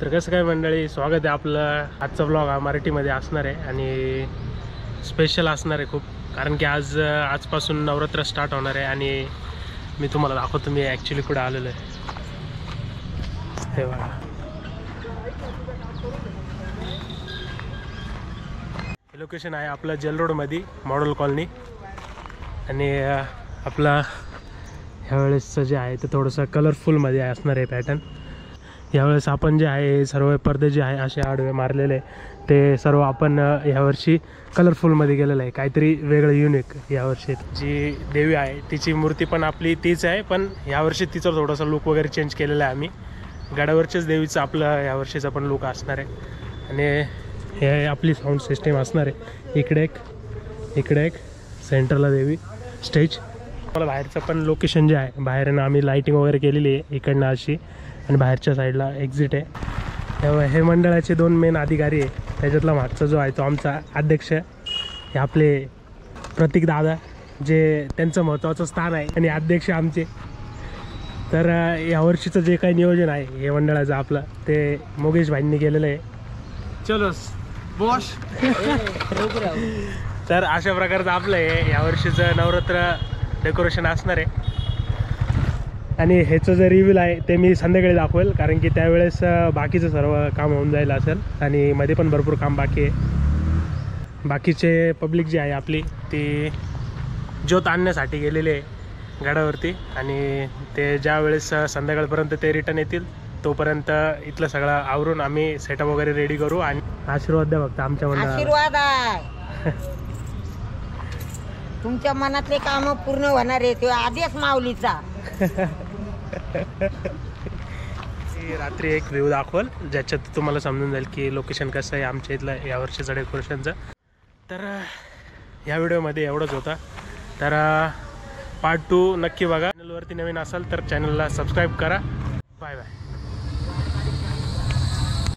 तर कसं काय मंडळी, स्वागत आहे आपलं. आजचा ब्लॉग हा मराठीमध्ये असणार आहे आणि स्पेशल असणार आहे खूप, कारण की आजपासून नवरात्र स्टार्ट होणार आहे आणि मी तुम्हाला दाखवतो मी ॲक्च्युली कुठे आलेलो आहे. हे बघा, हे लोकेशन आहे आपलं जेल रोडमध्ये मॉडेल कॉलनी. आणि आपला ह्यावेळेसचं जे आहे ते थोडंसं कलरफुलमध्ये असणार आहे पॅटर्न. यावेळेस आपण जे आहे सर्व पडदे जे आहे असे आडवे मारलेले, ते सर्व आपण ह्यावर्षी कलरफुलमध्ये गेलेलं आहे. काहीतरी वेगळं युनिक यावर्षी. जी देवी आहे तिची मूर्ती पण आपली तीच आहे, पण यावर्षी तिचा थोडासा लुक वगैरे चेंज केलेला आहे आम्ही. गडावरच्याच देवीचं आपलं यावर्षीचा पण लुक असणार आहे. आणि हे आपली साऊंड सिस्टीम असणार आहे. इकडे एक सेंटरला देवी स्टेज. मला बाहेरचं पण लोकेशन जे आहे, बाहेरनं आम्ही लाईटिंग वगैरे केलेली आहे इकडनं अशी, आणि बाहेरच्या साईडला एक्झिट आहे. हे मंडळाचे 2 मेन अधिकारी आहे. त्याच्यातला मागचा जो आहे तो आमचा अध्यक्ष, हे आपले प्रतीक दादा, जे त्यांचं महत्त्वाचं स्थान आहे, आणि अध्यक्ष आमचे. तर यावर्षीचं जे काही नियोजन आहे हे मंडळाचं आपलं, ते मोगेश भाईंनी केलेलं आहे. चलो बॉस. तर अशा प्रकारचं आपलं हे यावर्षीचं नवरात्र डेकोरेशन असणार आहे. आणि ह्याचं जे रिव्ह्यू आहे ते मी संध्याकाळी दाखवेल, कारण की त्यावेळेस बाकीचं सर्व काम होऊन जाईल असेल, आणि मध्ये पण भरपूर काम बाकी आहे. बाकीचे पब्लिक जी आहे आपली ती ज्योत आणण्यासाठी गेलेले आहे गडावरती, आणि ते ज्या वेळेस संध्याकाळपर्यंत ते रिटर्न येतील तोपर्यंत इथलं सगळं आवरून आम्ही सेटअप वगैरे रेडी करू. आणि आशीर्वाद द्या फक्त आमच्या मंडळाला. आशीर्वाद आहे. तुमच्या मनातले काम पूर्ण होणार आहे ते आदेश माऊलीचा. रात्री एक व्ह्यू दाखवल ज्याच्यात तुम्हाला समजून जाईल की लोकेशन कसं आहे आमच्या इथलं यावर्षीचं डेकोरेशनचं. तर या व्हिडिओमध्ये एवढंच होतं. तर पार्ट 2 नक्की बघा. चॅनलवरती नवीन असाल तर चॅनलला सबस्क्राईब करा. Bye bye.